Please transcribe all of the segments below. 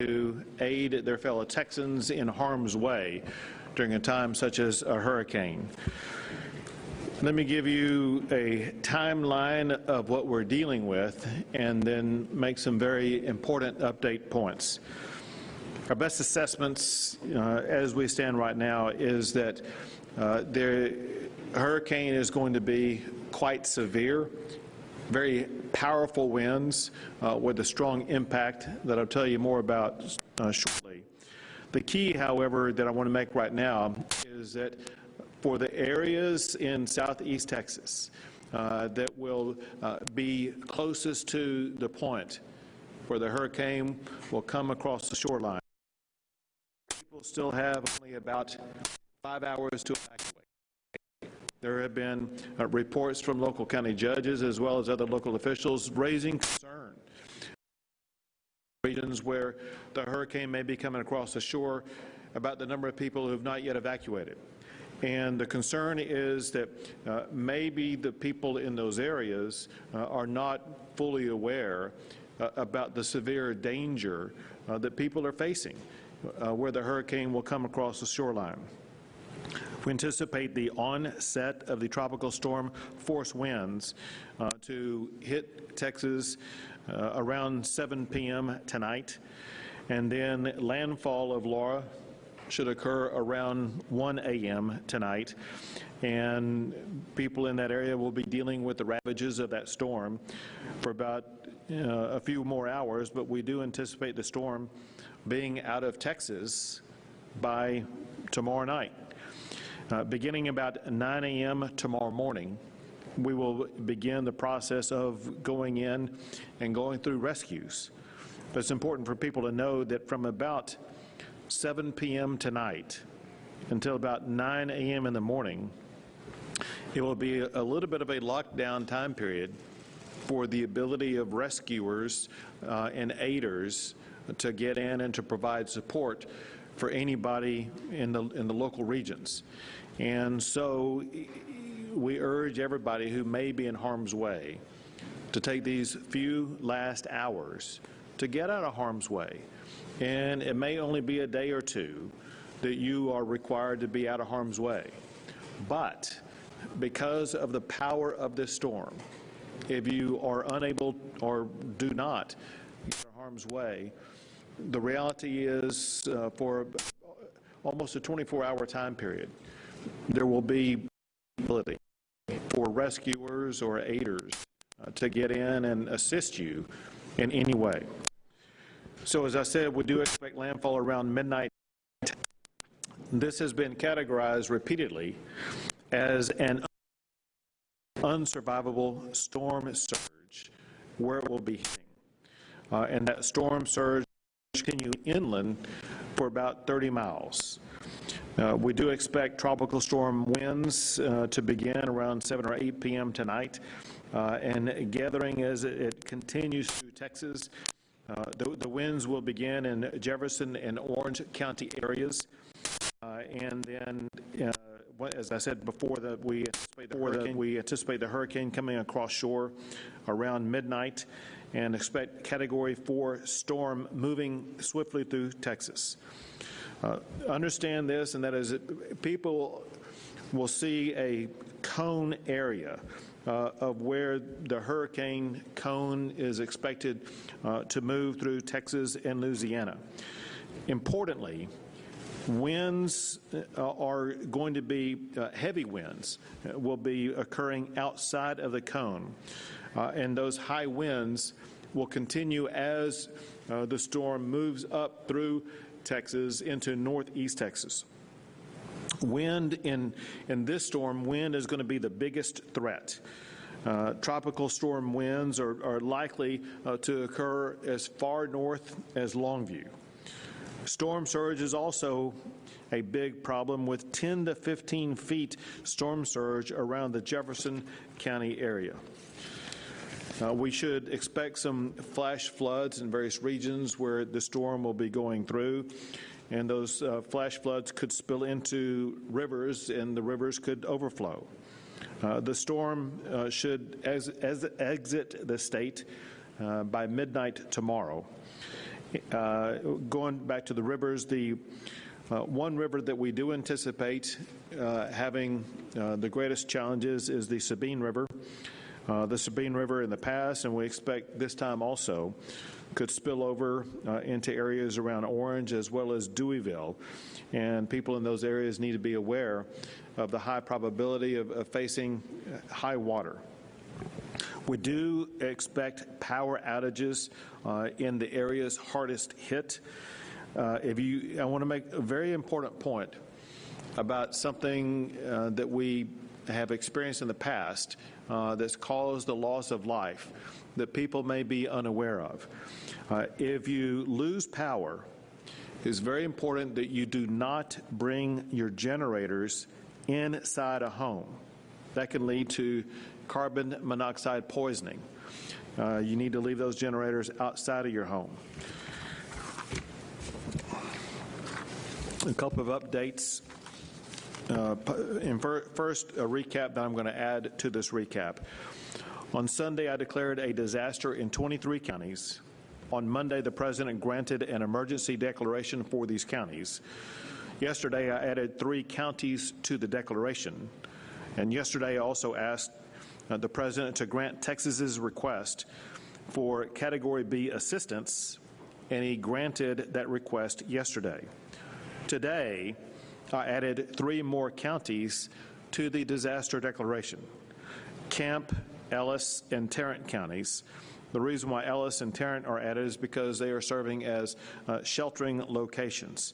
to aid their fellow Texans in harm's way during a time such as a hurricane. Let me give you a timeline of what we're dealing with and then make some very important update points. Our best assessments as we stand right now is that the hurricane is going to be quite severe, very powerful winds with a strong impact that I'll tell you more about shortly. The key, however, that I want to make right now is that for the areas in southeast Texas that will be closest to the point where the hurricane will come across the shoreline, people still have only about 5 hours to evacuate. There have been reports from local county judges as well as other local officials raising concern. Regions where the hurricane may be coming across the shore about the number of people who have not yet evacuated. And the concern is that maybe the people in those areas are not fully aware about the severe danger that people are facing where the hurricane will come across the shoreline. We anticipate the onset of the tropical storm force winds to hit Texas around 7 p.m. tonight, and then landfall of Laura should occur around 1 a.m. tonight, and people in that area will be dealing with the ravages of that storm for about a few more hours, but we do anticipate the storm being out of Texas by tomorrow night. Beginning about 9 a.m. tomorrow morning, we will begin the process of going in and going through rescues. But it's important for people to know that from about 7 p.m. tonight until about 9 a.m. in the morning, it will be a little bit of a lockdown time period for the ability of rescuers and aiders to get in and to provide support for anybody in the local regions. And so we urge everybody who may be in harm's way to take these few last hours to get out of harm's way. And it may only be a day or two that you are required to be out of harm's way. But because of the power of this storm, if you are unable or do not get out of harm's way, the reality is for almost a 24-hour time period, there will be ability for rescuers or aiders to get in and assist you in any way. So as I said, we do expect landfall around midnight. This has been categorized repeatedly as an unsurvivable storm surge where it will be hitting. And that storm surge will continue inland for about 30 miles. We do expect tropical storm winds to begin around 7 or 8 p.m. tonight and gathering as it continues through Texas. The winds will begin in Jefferson and Orange County areas, and then, as I said before, that we anticipate the hurricane coming across shore around midnight, and expect Category 4 storm moving swiftly through Texas. Understand this, and that is that people will see a cone area of where the hurricane cone is expected to move through Texas and Louisiana. Importantly, winds are going to be heavy winds will be occurring outside of the cone, and those high winds will continue as the storm moves up through Texas into northeast Texas. Wind in this storm, wind is going to be the biggest threat. Tropical storm winds are likely to occur as far north as Longview. Storm surge is also a big problem, with 10 to 15 feet storm surge around the Jefferson County area. We should expect some flash floods in various regions where the storm will be going through, and those flash floods could spill into rivers, and the rivers could overflow. The storm should exit the state by midnight tomorrow, Going back to the rivers, the one river that we do anticipate having the greatest challenges is the Sabine River. The Sabine River in the past, and we expect this time also, could spill over into areas around Orange as well as Deweyville. And people in those areas need to be aware of the high probability of facing high water. We do expect power outages in the areas hardest hit. I want to make a very important point about something that we have experienced in the past that's caused the loss of life that people may be unaware of. If you lose power, it's very important that you do not bring your generators inside a home. That can lead to carbon monoxide poisoning. You need to leave those generators outside of your home. A couple of updates. First, a recap that I'm going to add to this recap. On Sunday, I declared a disaster in 23 counties. On Monday, the President granted an emergency declaration for these counties. Yesterday, I added 3 counties to the declaration. And yesterday, I also asked the President to grant Texas's request for Category B assistance, and he granted that request yesterday. Today, I added 3 more counties to the disaster declaration: Camp, Ellis, and Tarrant counties. The reason why Ellis and Tarrant are added is because they are serving as sheltering locations.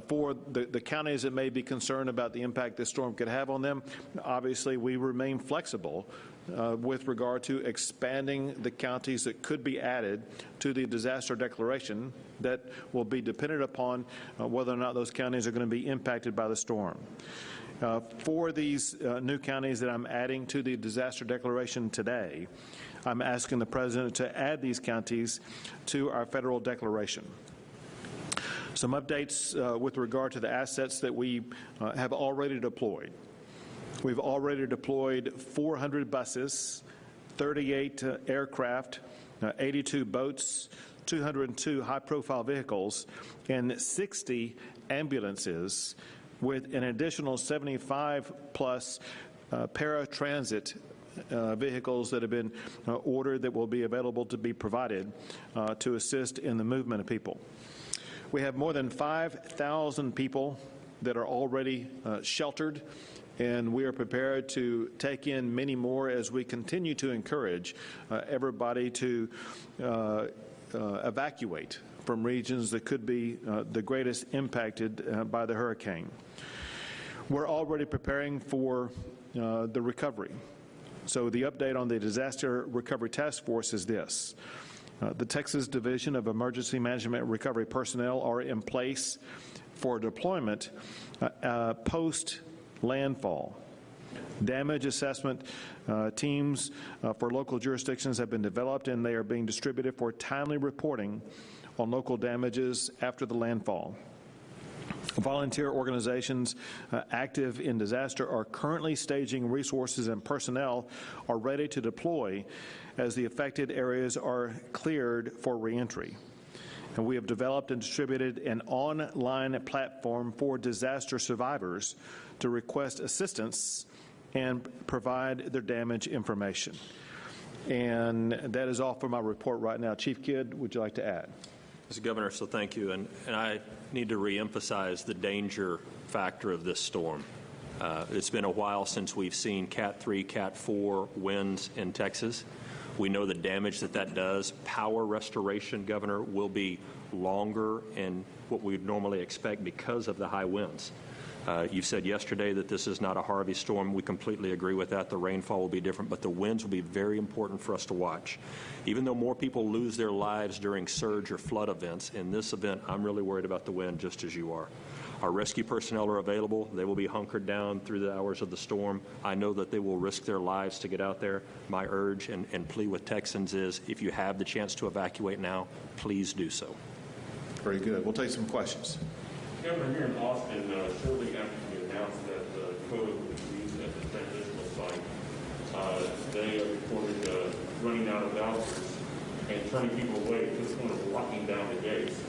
For the counties that may be concerned about the impact this storm could have on them, obviously we remain flexible with regard to expanding the counties that could be added to the disaster declaration. That will be dependent upon whether or not those counties are going to be impacted by the storm. For these new counties that I'm adding to the disaster declaration today, I'm asking the President to add these counties to our federal declaration. Some updates with regard to the assets that we have already deployed. We've already deployed 400 buses, 38 aircraft, 82 boats, 202 high-profile vehicles, and 60 ambulances, with an additional 75-plus paratransit vehicles that have been ordered that will be available to be provided to assist in the movement of people. We have more than 5,000 people that are already sheltered, and we are prepared to take in many more as we continue to encourage everybody to evacuate from regions that could be the greatest impacted by the hurricane. We're already preparing for the recovery. So the update on the Disaster Recovery Task Force is this. The Texas Division of Emergency Management and Recovery personnel are in place for deployment post-landfall. Damage assessment teams for local jurisdictions have been developed, and they are being distributed for timely reporting on local damages after the landfall. Volunteer organizations active in disaster are currently staging resources, and personnel are ready to deploy as the affected areas are cleared for reentry. And we have developed and distributed an online platform for disaster survivors to request assistance and provide their damage information. And that is all for my report right now. Chief Kidd, would you like to add? Mr. Governor, so thank you. And I need to reemphasize the danger factor of this storm. It's been a while since we've seen Cat 3, Cat 4 winds in Texas. We know the damage that does. Power restoration, Governor, will be longer in what we'd normally expect because of the high winds. You said yesterday that this is not a Harvey storm. We completely agree with that. The rainfall will be different, but the winds will be very important for us to watch. Even though more people lose their lives during surge or flood events, in this event, I'm really worried about the wind just as you are. Our rescue personnel are available. They will be hunkered down through the hours of the storm. I know that they will risk their lives to get out there. My urge and plea with Texans is, if you have the chance to evacuate now, please do so. Very good. We'll take some questions. Governor, here in Austin, shortly after you announced that the code would be used at the transitional site, they reported running out of vouchers and turning people away to the point of locking down the gates.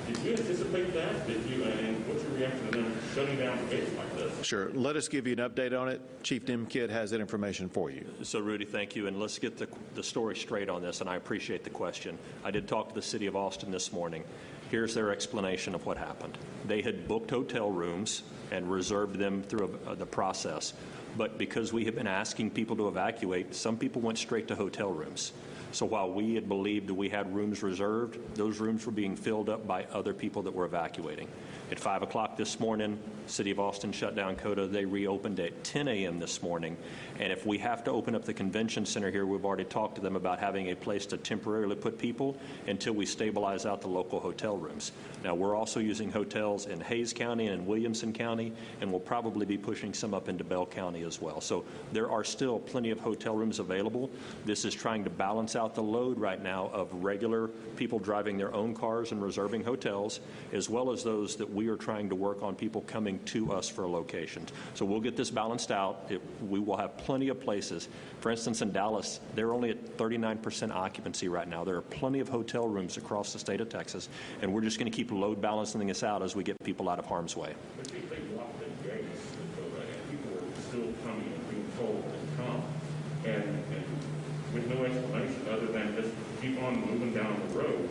Did you anticipate that? And what's your reaction to them shutting down the gates like this? Sure. Let us give you an update on it. Chief Dimkid has that information for you. So, Rudy, thank you. And let's get the story straight on this, and I appreciate the question. I did talk to the city of Austin this morning. Here's their explanation of what happened. They had booked hotel rooms and reserved them through the process. But because we have been asking people to evacuate, some people went straight to hotel rooms. So while we had believed that we had rooms reserved, those rooms were being filled up by other people that were evacuating. At 5 o'clock this morning, City of Austin shut down COTA. They reopened at 10 a.m. this morning. And if we have to open up the convention center here, we've already talked to them about having a place to temporarily put people until we stabilize out the local hotel rooms. Now, we're also using hotels in Hayes County and in Williamson County, and we'll probably be pushing some up into Bell County as well. So there are still plenty of hotel rooms available. This is trying to balance out the load right now of regular people driving their own cars and reserving hotels, as well as those that we are trying to work on people coming to us for locations. So we'll get this balanced out. We will have plenty of places. For instance, in Dallas, they're only at 39% occupancy right now. There are plenty of hotel rooms across the state of Texas, and we're just going to keep load balancing this out as we get people out of harm's way. But they locked the gates, and people are still coming and being told to come, and with no explanation other than just keep on moving down the road.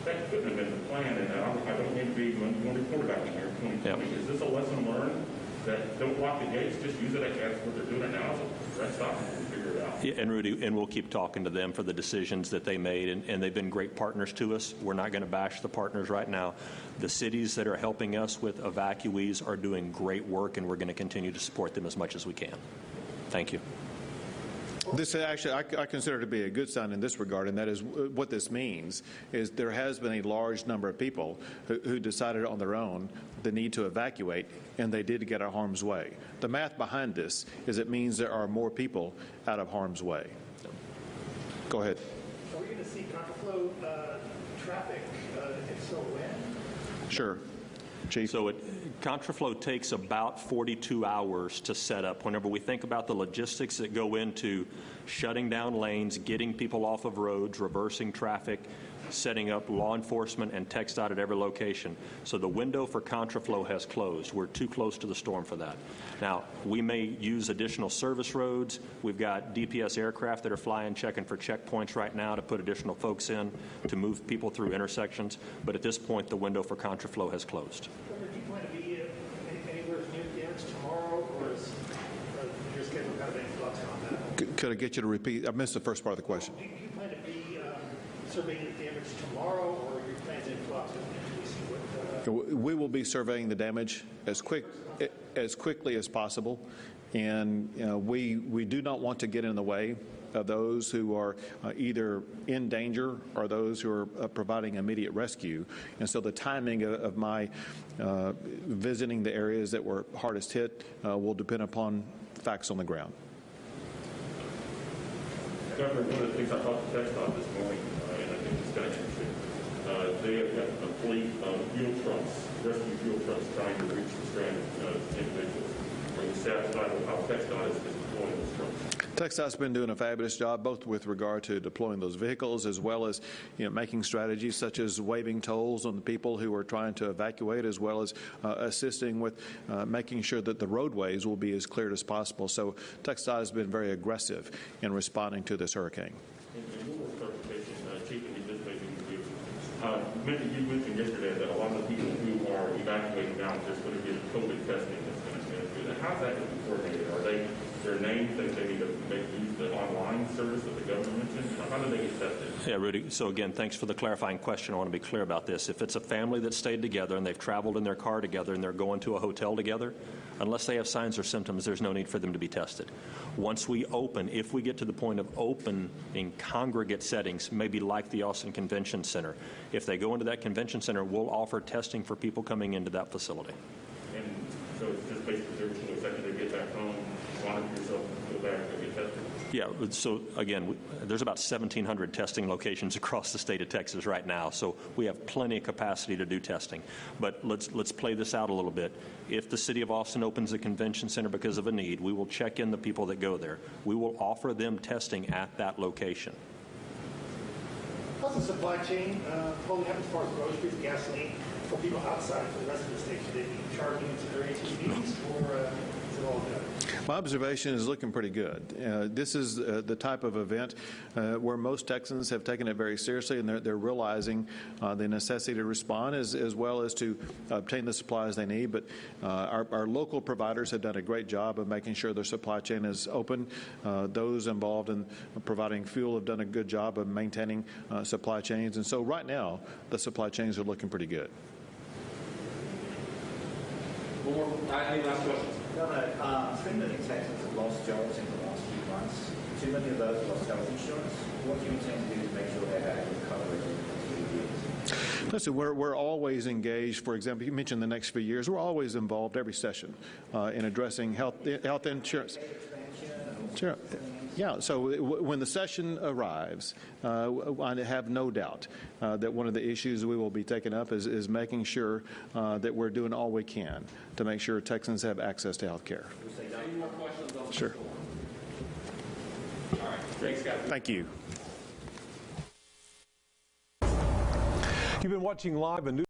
That couldn't have been the plan, and I don't need to be one quarterback in here in 2020. Yep. Is this a lesson learned that don't lock the gates, just use it as what they're doing now? So rest stop and figure it out. Yeah, and Rudy, and we'll keep talking to them for the decisions that they made, and they've been great partners to us. We're not going to bash the partners right now. The cities that are helping us with evacuees are doing great work, and we're going to continue to support them as much as we can. Thank you. This actually, I consider it to be a good sign in this regard, and that is what this means is there has been a large number of people who decided on their own the need to evacuate, and they did get out of harm's way. The math behind this is it means there are more people out of harm's way. Go ahead. Are we going to see contraflow traffic? If so, when? Sure. Chief. So contraflow takes about 42 hours to set up. Whenever we think about the logistics that go into shutting down lanes, getting people off of roads, reversing traffic, setting up law enforcement and TxDOT at every location. So the window for contraflow has closed. We're too close to the storm for that. Now, we may use additional service roads. We've got DPS aircraft that are flying, checking for checkpoints right now to put additional folks in to move people through intersections. But at this point, the window for contraflow has closed. Do you plan to be anywhere near the damage tomorrow, or is your schedule kind of in flux on that? Could I get you to repeat? I missed the first part of the question. Do you plan to be surveying the damage tomorrow, or are your plans in flux until we see what? We will be surveying the damage as quickly as possible, and we do not want to get in the way of those who are either in danger or those who are providing immediate rescue. And so the timing of my visiting the areas that were hardest hit will depend upon facts on the ground. Governor, one of the things I talked to TxDOT this morning, and I think it's kind of interesting, they have got a fleet of fuel trucks, rescue fuel trucks, trying to reach the stranded individuals. Are you satisfied with how TxDOT is deploying those trucks? TxDOT's been doing a fabulous job, both with regard to deploying those vehicles as well as making strategies such as waiving tolls on the people who are trying to evacuate, as well as assisting with making sure that the roadways will be as cleared as possible. So TxDOT has been very aggressive in responding to this hurricane. And one more clarification, Chief, and this may be you mentioned yesterday that a lot of the people who are evacuating now are just going to get COVID testing that's going to do that. How's that going to be coordinated? Are they their names that they need to use the online service that the government mentioned? How do they get tested? Yeah, Rudy. So again, thanks for the clarifying question. I want to be clear about this. If it's a family that stayed together and they've traveled in their car together and they're going to a hotel together, unless they have signs or symptoms, there's no need for them to be tested. Once we open, if we get to the point of opening congregate settings, maybe like the Austin Convention Center, if they go into that convention center, we'll offer testing for people coming into that facility. And so it's just basically their choice after they get back home, monitor yourself, go back and get tested? Yeah, so again, there's about 1,700 testing locations across the state of Texas right now, so we have plenty of capacity to do testing. But let's play this out a little bit. If the city of Austin opens a convention center because of a need, we will check in the people that go there. We will offer them testing at that location. how's the supply chain holding up as far as groceries, gasoline for people outside for the rest of the state? Should they be charging into their ATVs or is it all good? My observation is looking pretty good. This is the type of event where most Texans have taken it very seriously, and they're realizing the necessity to respond as well as to obtain the supplies they need. But our local providers have done a great job of making sure their supply chain is open. Those involved in providing fuel have done a good job of maintaining supply chains. And so right now, the supply chains are looking pretty good. Any last questions? Governor, 3 million Texans have lost jobs in the last few months. 2 million of those lost health insurance. What do you intend to do to make sure they have adequate coverage in 2 years? Listen, we're always engaged. For example, you mentioned the next few years. We're always involved every session in addressing health insurance. Sure. Yeah, so when the session arrives, I have no doubt that one of the issues we will be taking up is making sure that we're doing all we can to make sure Texans have access to health care. Any more questions on the Sure. floor? All right. Thanks, Scott. Thank you. You've been watching live a news.